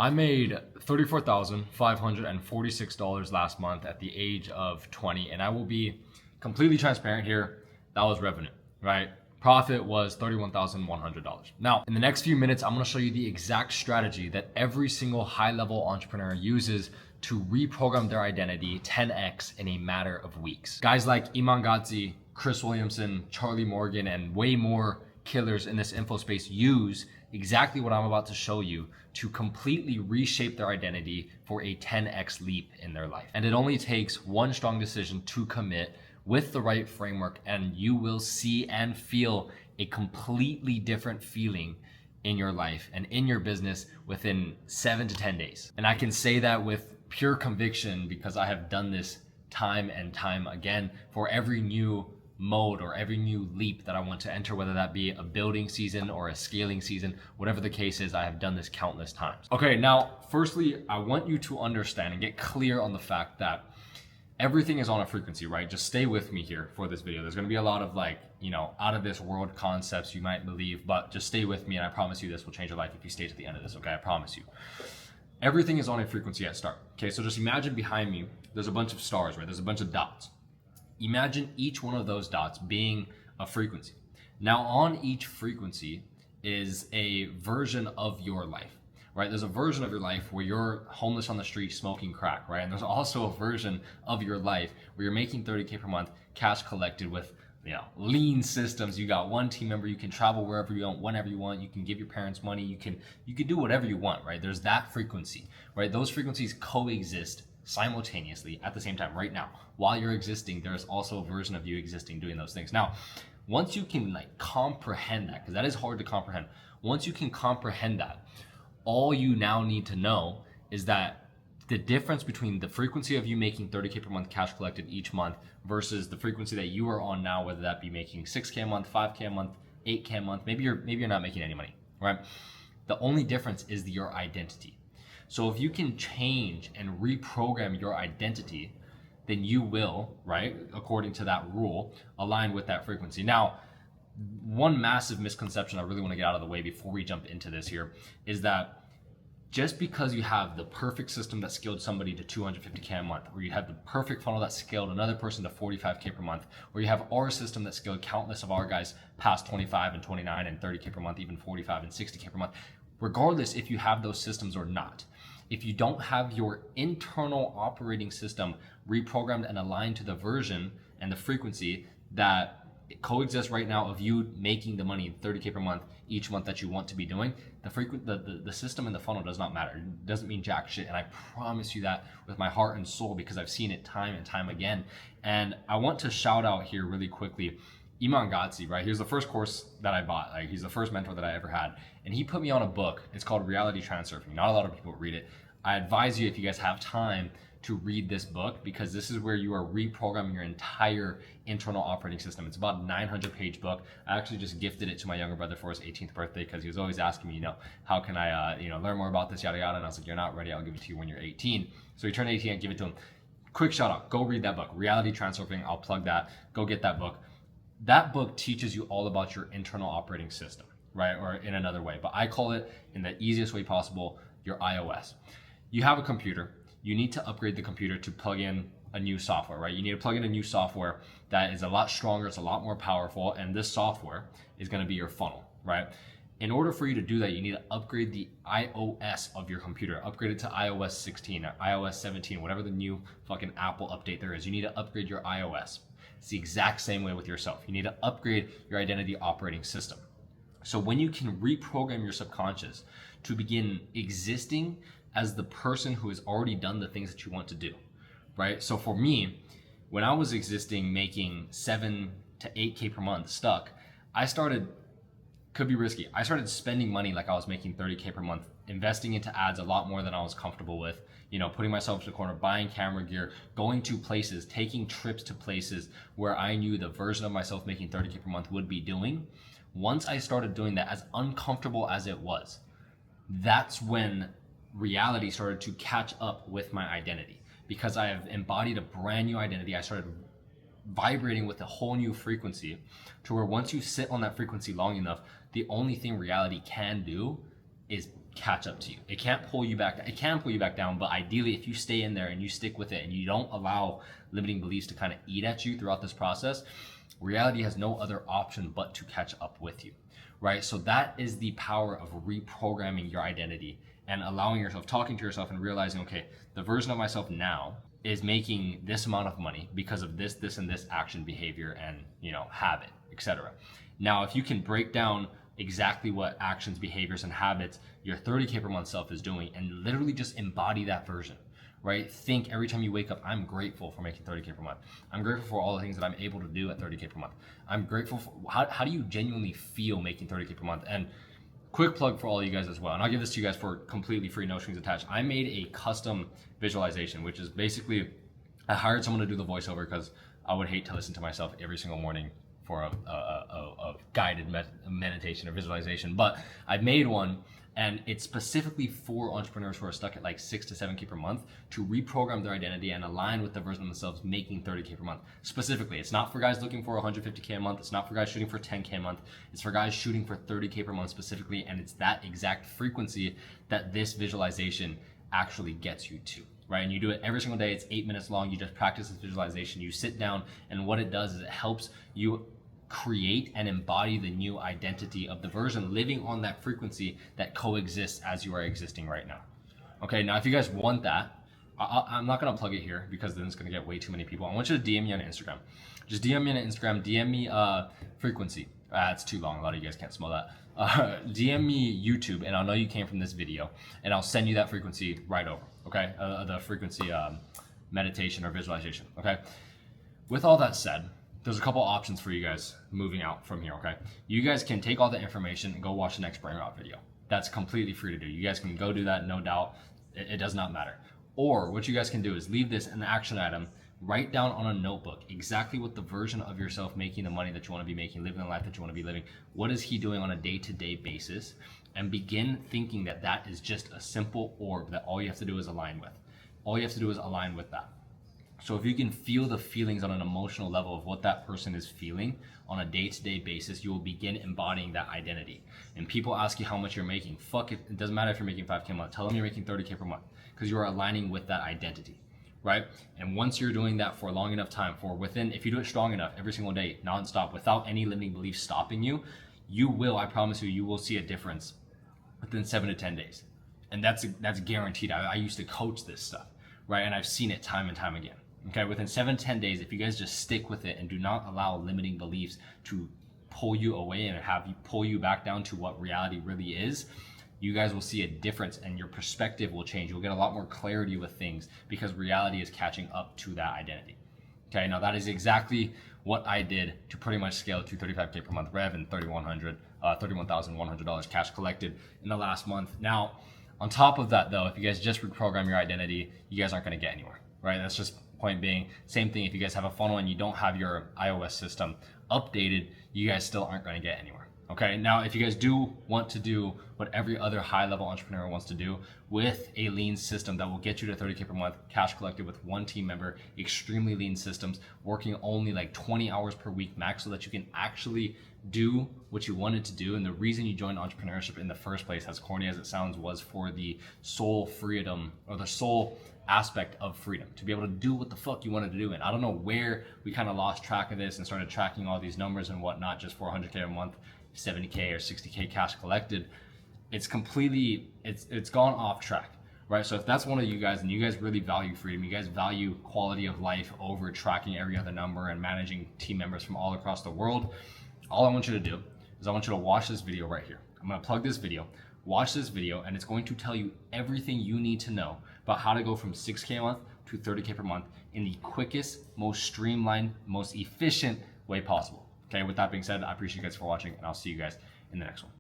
I made $34,546 last month at the age of 20, and I will be completely transparent here. That was revenue, right? Profit was $31,100. Now, in the next few minutes, I'm gonna show you the exact strategy that every single high-level entrepreneur uses to reprogram their identity 10x in a matter of weeks. Guys like Iman Gadzhi, Chris Williamson, Charlie Morgan, and way more killers in this info space use exactly what I'm about to show you to completely reshape their identity for a 10x leap in their life. And it only takes one strong decision to commit with the right framework, and you will see and feel a completely different feeling in your life and in your business within 7 to 10 days. And I can say that with pure conviction because I have done this time and time again for every new mode or every new leap that I want to enter, whether that be a building season or a scaling season, whatever the case is. I have done this countless times. Okay, now, firstly, I want you to understand and get clear on the fact that everything is on a frequency, right? Just stay with me here for this video. There's gonna be a lot of out of this world concepts you might believe, but just stay with me and I promise you this will change your life if you stay to the end of this, okay? I promise you. Everything is on a frequency at start, okay? So just imagine behind me, there's a bunch of stars, right? There's a bunch of dots. Imagine each one of those dots being a frequency. Now on each frequency is a version of your life, right? There's a version of your life where you're homeless on the street smoking crack, right? And there's also a version of your life where you're making 30K per month, cash collected with lean systems. You got one team member, you can travel wherever you want, whenever you want, you can give your parents money, you can do whatever you want, right? There's that frequency, right? Those frequencies coexist simultaneously at the same time. Right now, while you're existing, there's also a version of you existing doing those things. Now, once you can comprehend that, because that is hard to comprehend, once you can comprehend that, all you now need to know is that the difference between the frequency of you making 30K per month cash collected each month versus the frequency that you are on now, whether that be making 6K a month, 5K a month, 8K a month, maybe you're not making any money, right? The only difference is your identity. So if you can change and reprogram your identity, then you will, right, according to that rule, align with that frequency. Now, one massive misconception I really want to get out of the way before we jump into this here is that just because you have the perfect system that scaled somebody to 250K a month, or you have the perfect funnel that scaled another person to 45K per month, or you have our system that scaled countless of our guys past 25 and 29 and 30K per month, even 45 and 60K per month, regardless if you have those systems or not, if you don't have your internal operating system reprogrammed and aligned to the version and the frequency that coexists right now of you making the money 30K per month each month that you want to be doing, the system and the funnel does not matter. It doesn't mean jack shit. And I promise you that with my heart and soul because I've seen it time and time again. And I want to shout out here really quickly Iman Gadzhi, right? He was the first course that I bought. He's the first mentor that I ever had. And he put me on a book. It's called Reality Transurfing. Not a lot of people read it. I advise you, if you guys have time, to read this book because this is where you are reprogramming your entire internal operating system. It's about a 900-page book. I actually just gifted it to my younger brother for his 18th birthday because he was always asking me, how can I, learn more about this, yada, yada. And I was like, you're not ready. I'll give it to you when you're 18. So he turned 18, I give it to him. Quick shout out, go read that book, Reality Transurfing. I'll plug that. Go get that book. That book teaches you all about your internal operating system, right? Or in another way, but I call it in the easiest way possible, your iOS. You have a computer. You need to upgrade the computer to plug in a new software, right? You need to plug in a new software that is a lot stronger, it's a lot more powerful, and this software is gonna be your funnel, right? In order for you to do that, you need to upgrade the iOS of your computer. Upgrade it to iOS 16 or iOS 17, whatever the new fucking Apple update there is. You need to upgrade your iOS. It's the exact same way with yourself. You need to upgrade your identity operating system. So when you can reprogram your subconscious to begin existing as the person who has already done the things that you want to do, right? So for me, when I was existing, making 7 to 8K per month stuck, I started, could be risky, I started spending money like I was making 30K per month, investing into ads a lot more than I was comfortable with, putting myself to the corner, buying camera gear, going to places, taking trips to places where I knew the version of myself making 30K per month would be doing. Once I started doing that, as uncomfortable as it was, that's when reality started to catch up with my identity. Because I have embodied a brand new identity, I started vibrating with a whole new frequency to where once you sit on that frequency long enough, the only thing reality can do is catch up to you. It can't pull you back. It can pull you back down, but ideally, if you stay in there and you stick with it and you don't allow limiting beliefs to kind of eat at you throughout this process, reality has no other option but to catch up with you, right? So that is the power of reprogramming your identity and allowing yourself, talking to yourself and realizing, okay, the version of myself now is making this amount of money because of this, this, and this action, behavior, and habit, etc. Now, if you can break down exactly what actions, behaviors, and habits your 30K per month self is doing and literally just embody that version, right? Think every time you wake up, I'm grateful for making 30K per month. I'm grateful for all the things that I'm able to do at 30K per month. I'm grateful for, how do you genuinely feel making 30K per month? And quick plug for all you guys as well, and I'll give this to you guys for completely free, no strings attached. I made a custom visualization, which is basically, I hired someone to do the voiceover because I would hate to listen to myself every single morning for a guided meditation or visualization, but I made one, and it's specifically for entrepreneurs who are stuck at like 6 to 7K per month to reprogram their identity and align with the version of themselves making 30K per month. Specifically, it's not for guys looking for 150K a month. It's not for guys shooting for 10K a month. It's for guys shooting for 30K per month specifically, and it's that exact frequency that this visualization actually gets you to. Right, and you do it every single day. It's 8 minutes long. You just practice this visualization. You sit down, and what it does is it helps you create and embody the new identity of the version living on that frequency that coexists as you are existing right now. Okay, now if you guys want that, I'm not gonna plug it here because then it's gonna get way too many people. I want you to DM me on Instagram. Just DM me on Instagram, DM me frequency. It's too long, a lot of you guys can't smell that. DM me YouTube and I'll know you came from this video and I'll send you that frequency right over, okay? The frequency meditation or visualization, okay? With all that said, there's a couple options for you guys moving out from here, okay? You guys can take all the information and go watch the next brain rot video. That's completely free to do. You guys can go do that, no doubt. It does not matter. Or what you guys can do is leave this an action item, write down on a notebook exactly what the version of yourself making the money that you want to be making, living the life that you want to be living, what is he doing on a day-to-day basis, and begin thinking that that is just a simple orb that all you have to do is align with. All you have to do is align with that. So if you can feel the feelings on an emotional level of what that person is feeling on a day-to-day basis, you will begin embodying that identity. And people ask you how much you're making. Fuck it, it doesn't matter if you're making 5K a month. Tell them you're making 30K per month because you are aligning with that identity, right? And once you're doing that for a long enough time, if you do it strong enough every single day, nonstop, without any limiting beliefs stopping you, you will, I promise you will see a difference within 7 to 10 days. And that's guaranteed. I used to coach this stuff, right? And I've seen it time and time again. Okay, within 7 to 10 days, if you guys just stick with it and do not allow limiting beliefs to pull you away and have you pull you back down to what reality really is, you guys will see a difference and your perspective will change. You'll get a lot more clarity with things because reality is catching up to that identity. Okay, now that is exactly what I did to pretty much scale to 35K per month rev and $31,100 cash collected in the last month. Now, on top of that though, if you guys just reprogram your identity, you guys aren't gonna get anywhere, right? That's just point being, same thing if you guys have a funnel and you don't have your iOS system updated, you guys still aren't going to get anywhere. Okay, now if you guys do want to do what every other high-level entrepreneur wants to do with a lean system that will get you to 30K per month, cash collected with one team member, extremely lean systems, working only like 20 hours per week max so that you can actually do what you wanted to do. And the reason you joined entrepreneurship in the first place, as corny as it sounds, was for the soul freedom or the soul aspect of freedom, to be able to do what the fuck you wanted to do. And I don't know where we kind of lost track of this and started tracking all these numbers and whatnot, just 400K a month, 70K or 60K cash collected. It's completely, it's gone off track, right? So if that's one of you guys and you guys really value freedom, you guys value quality of life over tracking every other number and managing team members from all across the world, all I want you to do is I want you to watch this video right here. I'm gonna plug this video, watch this video, and it's going to tell you everything you need to know about how to go from 6K a month to 30K per month in the quickest, most streamlined, most efficient way possible. Okay, with that being said, I appreciate you guys for watching, and I'll see you guys in the next one.